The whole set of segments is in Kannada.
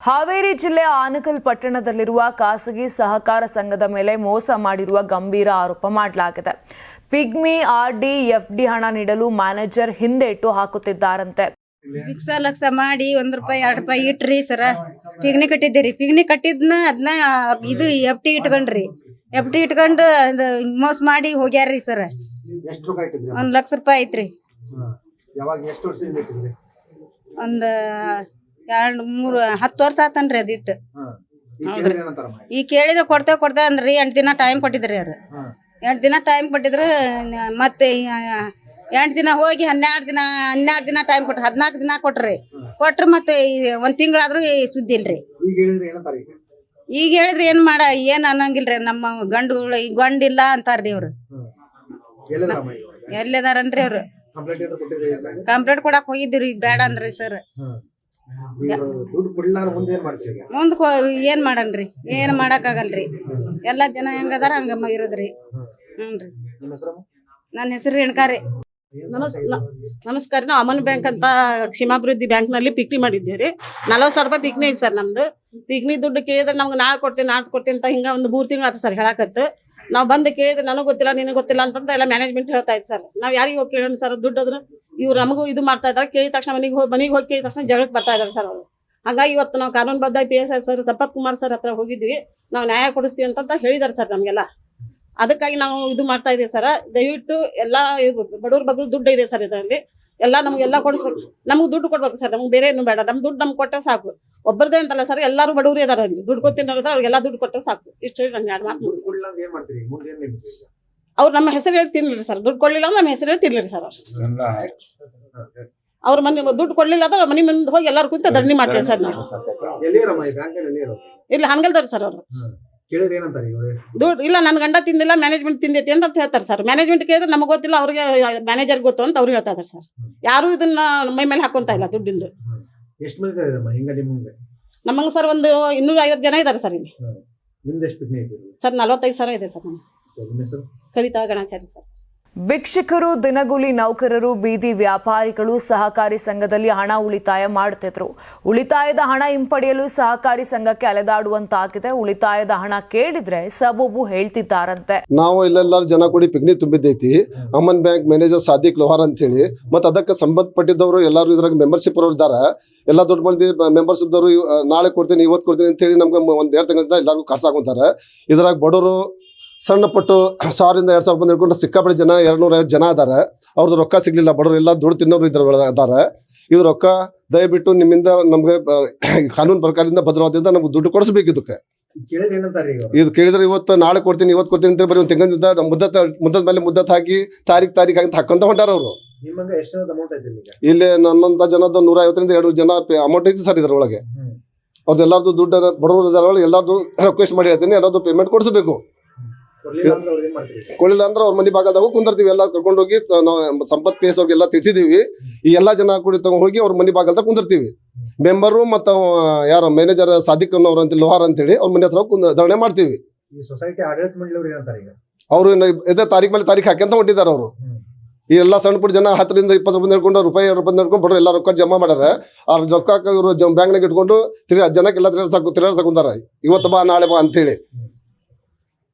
ಹಾವೇರಿ ಜಿಲ್ಲೆಯ ಆನಕಲ್ ಪಟ್ಟಣದಲ್ಲಿರುವ ಖಾಸಗಿ ಸಹಕಾರ ಸಂಘದ ಮೇಲೆ ಮೋಸ ಮಾಡಿರುವ ಗಂಭೀರ ಆರೋಪ ಮಾಡಲಾಗಿದೆ. ಪಿಗ್ಮಿ ಆರ್ಡಿ ಎಫ್ಡಿ ಹಣ ನೀಡಲು ಮ್ಯಾನೇಜರ್ ಹಿಂದೇಟು ಹಾಕುತ್ತಿದ್ದಾರಂತೆ. ಲಕ್ಷ ಮಾಡಿ ₹1 ₹2 ಇಟ್ರಿ ಸರ. ಪಿಗ್ನಿ ಕಟ್ಟಿದ್ದೀರಿ. ಪಿಗ್ನಿ ಕಟ್ಟಿದ್ನ ಅದನ್ನ ಇದು ಎಫ್ಡಿ ಇಟ್ಕೊಂಡ್ರಿ. ಎಫ್ಡಿ ಇಟ್ಕೊಂಡು ಮೋಸ ಮಾಡಿ ಹೋಗ್ಯಾರ್ರಿ ಸರ್. ₹1,00,000 ಐತ್ರಿ. ಒಂದು 2-3-10 ವರ್ಷ ಆತನ್ರಿ ಅದಿಟ್ಟು. ಈಗ ಕೇಳಿದ್ರೆ ಕೊಡ್ತೇವೆ ಅಂದ್ರಿ. 8 ದಿನ ಟೈಮ್ ಕೊಟ್ಟಿದ್ರಿ ಅವ್ರು. 8 ದಿನ ಟೈಮ್ ಕೊಟ್ಟಿದ್ರು. ಮತ್ತೆ 8 ದಿನ ಹೋಗಿ 12 ದಿನ ಟೈಮ್ ಕೊಟ್ರಿ. 14 ದಿನ ಕೊಟ್ರಿ. ಮತ್ತೆ 1 ತಿಂಗಳಾದ್ರೂ ಸುದ್ದಿ ಇಲ್ರಿ. ಈಗ ಹೇಳಿದ್ರೆ ಏನ್ ಅನ್ನಂಗಿಲ್ರಿ. ನಮ್ಮ ಗಂಡುಗಳು ಗಂಡಿಲ್ಲ ಅಂತಾರ್ರಿ ಅವ್ರು. ಎಲ್ಲಿದಾರನ್ರಿ ಅವ್ರು? ಕಂಪ್ಲೇಂಟ್ ಕೊಡಕ್ ಹೋಗಿದ್ದೀರಿ. ಈಗ ಬೇಡ ಅಂದ್ರಿ ಸರ್. ಮುಂದ್ ಏನ್ ಮಾಡನ್ರಿ? ಏನ್ ಮಾಡಕ್ ಆಗಲ್ರಿ. ಎಲ್ಲಾ ಜನ ಹೆಂಗದಾರ ಹಂಗ ಇರೋದ್ರಿ. ಹ್ಞೂನ್ರಿ. ನನ್ನ ಹೆಸರು ರೇಣುಕಾರಿ. ನಮಸ್ಕಾರ. ನಾವು ಅಮನ್ ಬ್ಯಾಂಕ್ ಅಂತ ಕ್ಷೇಮಾಭಿವೃದ್ಧಿ ಬ್ಯಾಂಕ್ ನಲ್ಲಿ ಪಿಕ್ನಿ ಮಾಡಿದ್ದೇವೆ. ₹40,000 ಪಿಕ್ನಿ ಐತಿ ಸರ್. ನಮ್ದು ಪಿಕ್ನಿ ದುಡ್ಡು ಕೇಳಿದ್ರೆ ನಮ್ಗೆ ನಾಳೆ ಕೊಡ್ತೀನಿ ಅಂತ ಹಿಂಗ ಒಂದು 3 ತಿಂಗಳು ಆತ ಸರ್ ಹೇಳಕತ್ತು. ನಾವು ಬಂದು ಕೇಳಿದ್ರೆ ನನಗೆ ಗೊತ್ತಿಲ್ಲ ನಿನಗೆ ಗೊತ್ತಿಲ್ಲ ಅಂತಂತ ಎಲ್ಲ ಮ್ಯಾನೇಜ್ಮೆಂಟ್ ಹೇಳ್ತಾ ಇತ್ತು ಸರ್. ನಾವು ಯಾರಿಗೆ ಹೋಗಿ ಕೇಳೋಣ ಸರ್? ದುಡ್ಡು ಅದ್ರ ಇವ್ರು ನಮಗೂ ಇದು ಮಾಡ್ತಾ ಇದ್ದಾರೆ. ಕೇಳಿದ ತಕ್ಷಣ ಮನೆಗೆ ಹೋಗಿ ಕೇಳಿದ ತಕ್ಷಣ ಜಗಳಕ್ಕೆ ಬರ್ತಾ ಇದ್ದಾರೆ ಸರ್ ಅವರು. ಹಾಗಾಗಿ ಇವತ್ತು ನಾವು ಕಾನೂನುಬದ್ಧ PSI sir Sampath Kumar sir ಹತ್ರ ಹೋಗಿದ್ವಿ. ನಾವು ನ್ಯಾಯ ಕೊಡಿಸ್ತೀವಿ ಅಂತ ಹೇಳಿದಾರೆ ಸರ್ ನಮಗೆಲ್ಲ. ಅದಕ್ಕಾಗಿ ನಾವು ಇದು ಮಾಡ್ತಾ ಇದ್ದೀವಿ ಸರ್. ದಯವಿಟ್ಟು ಎಲ್ಲ ಬಡವ್ರ ಬಗ್ಗೆ ದುಡ್ಡು ಇದೆ ಸರ್. ಇದರಲ್ಲಿ ಎಲ್ಲ ನಮಗೆಲ್ಲ ಕೊಡಿಸ್ಬೇಕು. ನಮ್ಗೆ ದುಡ್ಡು ಕೊಡ್ಬೇಕು ಸರ್. ನಮ್ಗೆ ಬೇರೆ ಏನು ಬೇಡ. ನಮ್ಮ ದುಡ್ಡು ನಮ್ಗೆ ಕೊಟ್ಟರೆ ಸಾಕು. ಒಬ್ಬರದೇ ಅಂತಲ್ಲ ಸರ್, ಎಲ್ಲರೂ ಬಡವ್ರು ಇದಾರೆ ಅಲ್ಲಿ. ದುಡ್ಡು ಕೊಡ್ತಿದ್ದಾರೆ ಅವ್ರಿಗೆಲ್ಲ ದುಡ್ಡು ಕೊಟ್ಟರೆ ಸಾಕು. ಇಷ್ಟು ಹೇಳಿ ನಾನು 2 ಮಾತು ಅವ್ರು ನಮ್ಮ ಹೆಸರು ಹೇಳಿ ತಿನ್ಲಿರಿ ಸರ್. ದುಡ್ಡು ಕೊಡ್ಲಿಲ್ಲ ಅಂದ್ರೆ ನಮ್ಮ ಹೆಸರು ಹೇಳಿ ತಿನ್ಲಿರಿ ಸರ್. ಅವ್ರ ಮನೆ ದುಡ್ಡು ಕೊಡ್ಲಿಲ್ಲ ಅಂದ್ರೆ ಮನೆ ಮುಂದೆ ಹೋಗಿ ಎಲ್ಲರೂ ಕುಂತ ಧರಣಿ ಮಾಡ್ತೇವೆ ಸರ್ ನಾವು. ಇಲ್ಲಿ ಹಂಗಲ್ದಾರ ಸರ್ ಅವರು. ದುಡ್ಡು ಇಲ್ಲ, ನನ್ನ ಗಂಡ ತಿಂದಿಲ್ಲ, ಮ್ಯಾನೇಜ್ಮೆಂಟ್ ತಿಂದೈತಿ ಅಂತ ಹೇಳ್ತಾರೆ ಸರ್. ಮ್ಯಾನೇಜ್ಮೆಂಟ್ ಕೇಳಿದ್ರೆ ನಮಗೆ ಗೊತ್ತಿಲ್ಲ, ಅವ್ರಿಗೆ ಮ್ಯಾನೇಜರ್ ಗೊತ್ತು ಅಂತ ಅವ್ರು ಹೇಳ್ತಾ ಇದಾರೆ ಸರ್. ಯಾರು ಇದನ್ನ ಮೈ ಮೇಲೆ ಹಾಕೊಂತ ಇಲ್ಲ ದುಡ್ಡಿಂದು. ನಮಗೆ ಸರ್ ಒಂದು 250 ಜನ ಇದ್ದಾರೆ ಸರ್ ಇಲ್ಲಿ. ಸರ್ 45,000 ಇದೆ ಸರ್. ಕವಿತಾ ಗಣಾಚಾರಿ ಸರ್. ಭಿಕ್ಷುಕರು, ದಿನಗೂಲಿ ನೌಕರರು, ಬೀದಿ ವ್ಯಾಪಾರಿಗಳು ಸಹಕಾರಿ ಸಂಘದಲ್ಲಿ ಹಣ ಉಳಿತಾಯ ಮಾಡುತ್ತಿದ್ರು. ಉಳಿತಾಯದ ಹಣ ಹಿಂಪಡೆಯಲು ಸಹಕಾರಿ ಸಂಘಕ್ಕೆ ಅಲೆದಾಡುವಂತಾಗಿದೆ. ಉಳಿತಾಯದ ಹಣ ಕೇಳಿದ್ರೆ ಸಬೂಬು ಹೇಳ್ತಿದ್ದಾರಂತೆ. ನಾವು ಇಲ್ಲೆಲ್ಲಾರು ಜನ ಕೂಡಿ ಪಿಕ್ನಿ ತುಂಬಿದ್ದೈತಿ. ಅಮನ್ ಬ್ಯಾಂಕ್ ಮ್ಯಾನೇಜರ್ ಸಾದಿಕ್ ಲೋಹಾರ್ ಅಂತ ಹೇಳಿ, ಮತ್ತೆ ಅದಕ್ಕೆ ಸಂಬಂಧಪಟ್ಟಿದ್ದವರು ಎಲ್ಲರೂ ಇದ್ರಾಗ ಮೆಂಬರ್ಶಿಪ್ ಅವರು ಇದ್ದಾರೆ. ಎಲ್ಲ ದೊಡ್ಡ ಮಂದಿ ಮೆಂಬರ್ಶಿಪ್ ದವರು ನಾಳೆ ಕೊಡ್ತೀನಿ ಇವತ್ತು ಕೊಡ್ತೀನಿ ಅಂತ ಹೇಳಿ ನಮ್ಗೆ 1-2 ತಿಂಗಳಿಂದ ಎಲ್ಲರಿಗೂ ಕಳ್ಸಾಕೊಂತಾರೆ. ಇದ್ರಾಗ ಬಡವರು ಸಣ್ಣ ಪಟ್ಟು 1,000-2,000 ರೂಪಾಯಿ ಹಿಡ್ಕೊಂಡು ಸಿಕ್ಕಾಪಟ್ಟೆ ಜನ 250 ಜನ ಇದ್ದಾರೆ. ಅವ್ರದ್ದು ರೊಕ್ಕ ಸಿಗ್ಲಿಲ್ಲ. ಬಡವರು ಎಲ್ಲ ದುಡ್ಡು ತಿನ್ನೋರು ಇದ್ದಾರೆ. ಇದು ರೊಕ್ಕ ದಯವಿಟ್ಟು ನಿಮ್ಮಿಂದ ನಮ್ಗೆ ಕಾನೂನು ಪ್ರಕಾರದಿಂದ ಭದ್ರವಾದಿಂದ ನಮ್ಗೆ ದುಡ್ಡು ಕೊಡಿಸ್ಬೇಕು. ಇದಕ್ಕೆ ಇದು ಕೇಳಿದ್ರೆ ಇವತ್ತು ನಾಳೆ ಕೊಡ್ತೀನಿ ಇವತ್ತು ಕೊಡ್ತೀನಿ ಅಂತ ಬರೀ 1 ತಿಂಗಳಿಂದ ಮುದ್ದದ ಮೇಲೆ ಮುದ್ದತ್ ಹಾಕಿ ತಾರೀಖ್ ಅಂತ ಹಾಕೊಂತ ಹೊಂಟಾರ ಅವರು. ಇಲ್ಲಿ ನನ್ನಂತ ಜನದ 150-200 ಜನ ಅಮೌಂಟ್ ಐತಿ ಸರ್ ಇದ್ರೊಳಗೆ. ಅವ್ರದ್ದು ಎಲ್ಲಾರ್ದು ದುಡ್ಡು ಬಡವರು ಇದಾರೆ. ಎಲ್ಲಾರ್ದು ರಿಕ್ವೆಸ್ಟ್ ಮಾಡಿ ಹೇಳ್ತೀನಿ, ಎಲ್ಲಾರ್ದು ಪೇಮೆಂಟ್ ಕೊಡಿಸ್ಬೇಕು. ಕೊಡ್ಲಿಲ್ಲ ಅಂದ್ರೆ ಅವ್ರ ಮನೆ ಭಾಗದಾಗ ಕುಂದಿರ್ತೀವಿ. ಎಲ್ಲ ಕರ್ಕೊಂಡು ಹೋಗಿ ನಾವು ಸಂಪತ್ PS ಅವ್ರಿಗೆಲ್ಲ ತಿಳಿಸಿದೀವಿ. ಈ ಎಲ್ಲಾ ಜನ ಕೂಡಿ ತಗೊಂಡು ಹೋಗಿ ಅವ್ರ ಮನೆ ಭಾಗದಾಗ ಕುಂದಿರ್ತೀವಿ. ಮೆಂಬರು ಮತ್ತು ಯಾರು ಮ್ಯಾನೇಜರ್ ಸಾದಿಕ್ ಅನ್ನೋರು ಅಂತ ಲೋಹಾರ್ ಅಂತೇಳಿ ಅವ್ರ ಮನೆ ಹತ್ರ ಧರಣೆ ಮಾಡ್ತೀವಿ. ಅವರು ಇದೇ ತಾರೀಖ್ ಮೇಲೆ ತಾರೀಖ್ ಹಾಕಂತ ಹೊಂಟಿದ್ದಾರೆ ಅವರು. ಈ ಎಲ್ಲ ಸಣ್ಣ ಪುಟ್ಟ ಜನ 10-20 ರೂಪಾಯಿ ಹಿಡ್ಕೊಂಡು ₹2 ಬಡ್ರು ಎಲ್ಲ ರೊಕ್ಕ ಜಮಾ ಮಾಡ್ಯಾರ. ಆ ರೊಕ್ಕ ಇವರು ಬ್ಯಾಂಕ್ನಾಗ ಇಟ್ಕೊಂಡು ಜನಕ್ಕೆಲ್ಲ ತಿರ್ಗಾಡ್ಸಕೊಂಡಾರ. ಇವತ್ತು ಬಾ ನಾಳೆ ಬಾ ಅಂತೇಳಿ.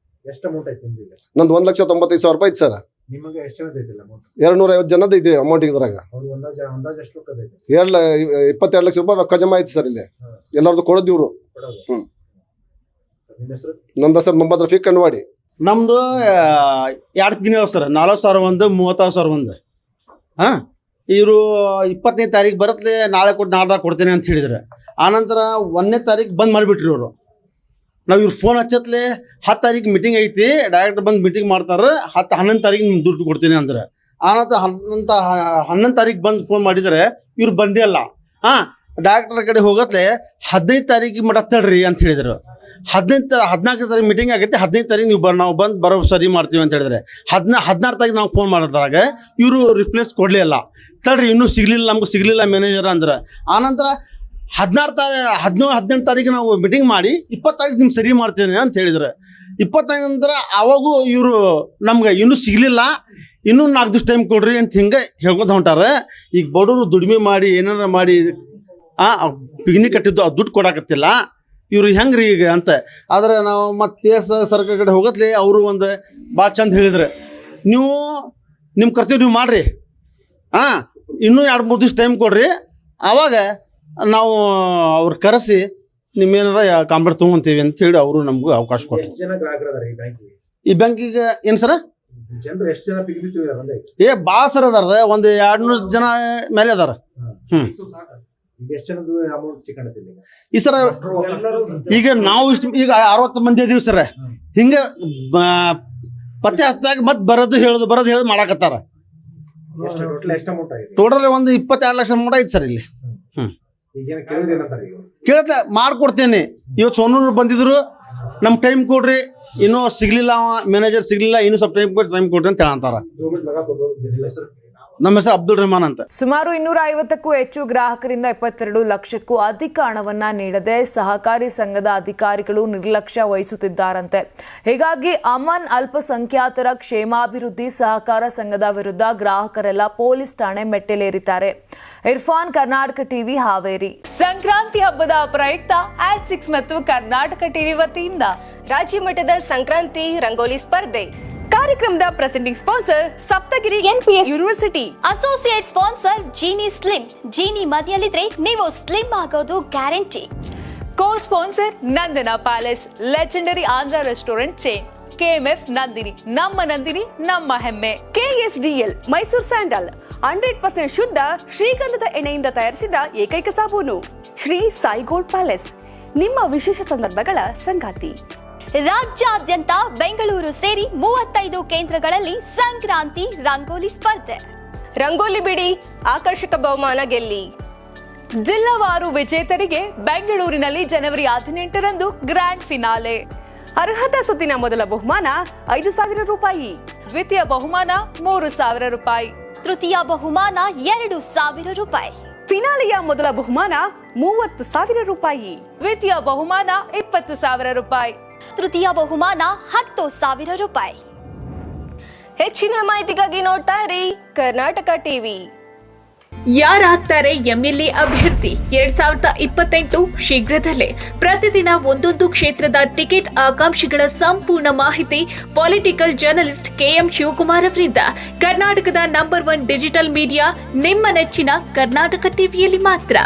ನಂದು 1,95,000 ರೂಪಾಯಿ ಐತಿ ಸರ್. 250 ಜನದ ಐತಿ ಅಮೌಂಟ್. ಇದ್ರಾಗ 22 ಲಕ್ಷ ರೂಪಾಯಿ ರೊಕ್ಕ ಜಮಾ ಐತಿ ಸರ್. ಇಲ್ಲಿ ಎಲ್ಲಾರ್ದು ಕೊಡೋದು ಇವ್ರು. ನಂದು ಸರ್ ಮೊಹಮ್ಮದ್ ರಫೀಕ್ ಕಣ್ವಾಡಿ. ನಮ್ದು 2 ಪಿಗ್ನಿ ಅವ ಸರ್. 40,000 ಒಂದು, 30,000 ಒಂದು. ಇವರು 20ನೇ ತಾರೀಕು ಬರತ್ಲೆ ನಾಳೆ ನಾಡ್ದಾಗ ಕೊಡ್ತೇನೆ ಅಂತ ಹೇಳಿದ್ರೆ, ಆನಂತರ 1ನೇ ತಾರೀಕು ಬಂದ್ ಮಾಡಿಬಿಟ್ರಿ ಇವರು. ನಾವು ಇವ್ರು ಫೋನ್ ಹಚ್ಚತ್ಲೆ 10 ತಾರೀಕು ಮೀಟಿಂಗ್ ಐತಿ, ಡೈರೆಕ್ಟ್ ಬಂದು ಮೀಟಿಂಗ್ ಮಾಡ್ತಾರೆ. 11 ತಾರೀಕು ನಿಮ್ಗೆ ದುಡ್ಡು ಕೊಡ್ತೀನಿ ಅಂದ್ರೆ, ಆನಂತರ 11 ತಾರೀಕು ಬಂದು ಫೋನ್ ಮಾಡಿದರೆ ಇವ್ರು ಬಂದೇ ಅಲ್ಲ. ಡೈರೆಕ್ಟರ್ ಕಡೆ ಹೋಗತ್ಲೆ 15 ತಾರೀಕಿಗೆ ಮಟ್ಟ ತಡ್ರಿ ಅಂತ ಹೇಳಿದ್ರು. 14 ತಾರೀಕು ಮೀಟಿಂಗ್ ಆಗೈತೆ. 15 ತಾರೀಕು ನೀವು ನಾವು ಬಂದು ಬರೋ ಸರಿ ಮಾಡ್ತೀವಿ ಅಂತ ಹೇಳಿದ್ರೆ, 16 ತಾರೀಕು ನಾವು ಫೋನ್ ಮಾಡಿದಾಗ ಇವರು ರಿಪ್ಲೇಸ್ ಕೊಡಲೇ ಇಲ್ಲ. ತಡ್ರಿ ಇನ್ನೂ ಸಿಗಲಿಲ್ಲ, ನಮ್ಗೆ ಸಿಗಲಿಲ್ಲ ಮ್ಯಾನೇಜರ್ ಅಂದ್ರೆ. ಆನಂತರ 18 ತಾರೀಕು ನಾವು ಮೀಟಿಂಗ್ ಮಾಡಿ 20 ತಾರೀಕು ನಿಮ್ಗೆ ಸರಿ ಮಾಡ್ತೇನೆ ಅಂತ ಹೇಳಿದ್ರೆ, 20 ನಂತರ ಅವಾಗೂ ಇವರು ನಮ್ಗೆ ಇನ್ನೂ ಸಿಗಲಿಲ್ಲ, ಇನ್ನೂ 4 ದಿವಸ ಟೈಮ್ ಕೊಡ್ರಿ ಅಂತ ಹಿಂಗೆ ಹೇಳ್ಕೊತ ಹೊಂಟಾರೆ. ಈಗ ಬಡವರು ದುಡಿಮೆ ಮಾಡಿ ಏನಾರ ಮಾಡಿ ಪಿಗ್ನಿ ಕಟ್ಟಿದ್ದು ಆ ದುಡ್ಡು ಕೊಡಾಕತ್ತಿಲ್ಲ, ಇವ್ರು ಹೆಂಗ್ರಿ ಈಗ ಅಂತ. ಆದರೆ ನಾವು ಮತ್ತು ಪಿ ಎಸ್ ಸರ್ಕಾರ ಕಡೆ ಹೋಗತ್ಲೆ ಅವರು ಒಂದು ಭಾಳ ಚಂದ ಹೇಳಿದ್ರು, ನೀವು ನಿಮ್ಮ ಕರ್ತವ್ಯ ನೀವು ಮಾಡಿರಿ, ಇನ್ನೂ 2-3 ದಿವಸ ಟೈಮ್ ಕೊಡ್ರಿ, ಆವಾಗ ನಾವು ಅವ್ರು ಕರೆಸಿ ನಿಮ್ಮೇನಾರ ಕಾಂಪ್ಲೇಂಟ್ ತೊಗೊಂತೀವಿ ಅಂತ ಹೇಳಿ ಅವರು ನಮಗೂ ಅವಕಾಶ ಕೊಟ್ಟರು. ಈ ಬ್ಯಾಂಕಿಗೆ ಏನು ಸರ ಭಾಳ ಸರ್ ಅದಾರ, ಒಂದು 200 ಜನ ಮೇಲೆ ಅದಾರ. ಈ ಸರ ಈಗ ನಾವು ಇಷ್ಟು ಈಗ 60 ಮಂದಿ ಅದೀವಿ ಸರ್. ಹಿಂಗೆ ಪತ್ತೆ ಹತ್ತಾಗ ಮತ್ತೆ ಬರೋದು ಹೇಳೋದು ಮಾಡಾಕತ್ತಾರ. ಟೋಟಲ್ ಒಂದು 22 ಲಕ್ಷ ಅಮೌಂಟ್ ಐತಿ ಸರ್ ಇಲ್ಲಿ. ಕೇಳತ್ತೆ ಮಾಡ್ಕೊಡ್ತೇನೆ. ಇವತ್ತು ಸೋನೂರು ಬಂದಿದ್ರು, ನಮ್ಮ ಟೈಮ್ ಕೊಡ್ರಿ, ಇನ್ನೂ ಸಿಗ್ಲಿಲ್ಲ, ಮ್ಯಾನೇಜರ್ ಸಿಗ್ಲಿಲ್ಲ, ಇನ್ನೂ ಸ್ವಲ್ಪ ಟೈಮ್ ಕೊಡ್ರಿ ಅಂತ ಹೇಳಂತಾರ. ನಮ್ಮ ಹೆಸರು ಅಬ್ದುಲ್ ರೆಹಮಾನ್ ಅಂತ. ಸುಮಾರು 250ಕ್ಕೂ ಹೆಚ್ಚು ಗ್ರಾಹಕರಿಂದ 22 ಲಕ್ಷಕ್ಕೂ ಅಧಿಕ ಹಣವನ್ನ ನೀಡದೆ ಸಹಕಾರಿ ಸಂಘದ ಅಧಿಕಾರಿಗಳು ನಿರ್ಲಕ್ಷ್ಯ ವಹಿಸುತ್ತಿದ್ದಾರಂತೆ. ಹೀಗಾಗಿ ಅಮನ್ ಅಲ್ಪಸಂಖ್ಯಾತರ ಕ್ಷೇಮಾಭಿವೃದ್ಧಿ ಸಹಕಾರ ಸಂಘದ ವಿರುದ್ಧ ಗ್ರಾಹಕರೆಲ್ಲ ಪೊಲೀಸ್ ಠಾಣೆ ಮೆಟ್ಟಿಲೇರಿದ್ದಾರೆ. ಇರ್ಫಾನ್, ಕರ್ನಾಟಕ ಟಿವಿ, ಹಾವೇರಿ. ಸಂಕ್ರಾಂತಿ ಹಬ್ಬದ ಪ್ರಯುಕ್ತ ಆಟ್6 ಮತ್ತು ಕರ್ನಾಟಕ ಟಿವಿ ವತಿಯಿಂದ ರಾಜ್ಯ ಮಟ್ಟದ ಸಂಕ್ರಾಂತಿ ರಂಗೋಲಿ ಸ್ಪರ್ಧೆ. ಕಾರ್ಯಕ್ರಮದ presenting sponsor Saptagiri NPS university. Associate sponsor Genie slim. Genie ಮನೆಯಲ್ಲಿದ್ರೆ ನೀವು ಸ್ಲಿಮ್ ಆಗೋದು guarantee. Co sponsor Nandana palace, legendary Andhra restaurant chain. KMF Nandini, ನಮ್ಮ ನಂದಿನಿ ನಮ್ಮ ಹೆಮ್ಮೆ. KSDL ಮೈಸೂರು ಸ್ಯಾಂಡಲ್ 100% ಶುದ್ಧ ಶ್ರೀಗಂಧದ ಎಣ್ಣೆಯಿಂದ ತಯಾರಿಸಿದ ಏಕೈಕ ಸಾಬೂನು. ಶ್ರೀ ಸಾಯಿ ಗೋಲ್ಡ್ ಪ್ಯಾಲೇಸ್, ನಿಮ್ಮ ವಿಶೇಷ ಸಂದರ್ಭಗಳ ಸಂಗಾತಿ. ರಾಜ್ಯಾದ್ಯಂತ ಬೆಂಗಳೂರು ಸೇರಿ 35 ಕೇಂದ್ರಗಳಲ್ಲಿ ಸಂಕ್ರಾಂತಿ ರಂಗೋಲಿ ಸ್ಪರ್ಧೆ. ರಂಗೋಲಿ ಬಿಡಿ, ಆಕರ್ಷಕ ಬಹುಮಾನ ಗೆಲ್ಲಿ. ಜಿಲ್ಲಾವಾರು ವಿಜೇತರಿಗೆ ಬೆಂಗಳೂರಿನಲ್ಲಿ ಜನವರಿ 18ರಂದು ಗ್ರ್ಯಾಂಡ್ ಫಿನಾಲೆ. ಅರ್ಹತಾ ಸುತ್ತಿನ ಮೊದಲ ಬಹುಮಾನ 5,000 ರೂಪಾಯಿ. ದ್ವಿತೀಯ ಬಹುಮಾನ 3,000 ರೂಪಾಯಿ. ತೃತೀಯ ಬಹುಮಾನ 2,000 ರೂಪಾಯಿ. ಫಿನಾಲೆಯ ಮೊದಲ ಬಹುಮಾನ 30,000 ರೂಪಾಯಿ. ದ್ವಿತೀಯ ಬಹುಮಾನ 20,000 ರೂಪಾಯಿ. ತೃತೀಯ ಬಹುಮಾನ 10,000 ರೂಪಾಯಿ. ಹೆಚ್ಚಿನ ಮಾಹಿತಿಗಾಗಿ ನೋಡ್ತಾ ಇರಿ ಕರ್ನಾಟಕ ಟಿವಿ. ಯಾರಾಗ್ತಾರೆ ಎಂಎಲ್ಎ ಅಭ್ಯರ್ಥಿ 2028 ಶೀಘ್ರದಲ್ಲೇ. ಪ್ರತಿದಿನ ಒಂದೊಂದು ಕ್ಷೇತ್ರದ ಟಿಕೆಟ್ ಆಕಾಂಕ್ಷಿಗಳ ಸಂಪೂರ್ಣ ಮಾಹಿತಿ ಪೊಲಿಟಿಕಲ್ ಜರ್ನಲಿಸ್ಟ್ KM ಶಿವಕುಮಾರ್ ಅವರಿಂದ. ಕರ್ನಾಟಕದ ನಂಬರ್ 1 ಡಿಜಿಟಲ್ ಮೀಡಿಯಾ ನಿಮ್ಮ ನೆಚ್ಚಿನ ಕರ್ನಾಟಕ ಟಿವಿಯಲ್ಲಿ ಮಾತ್ರ.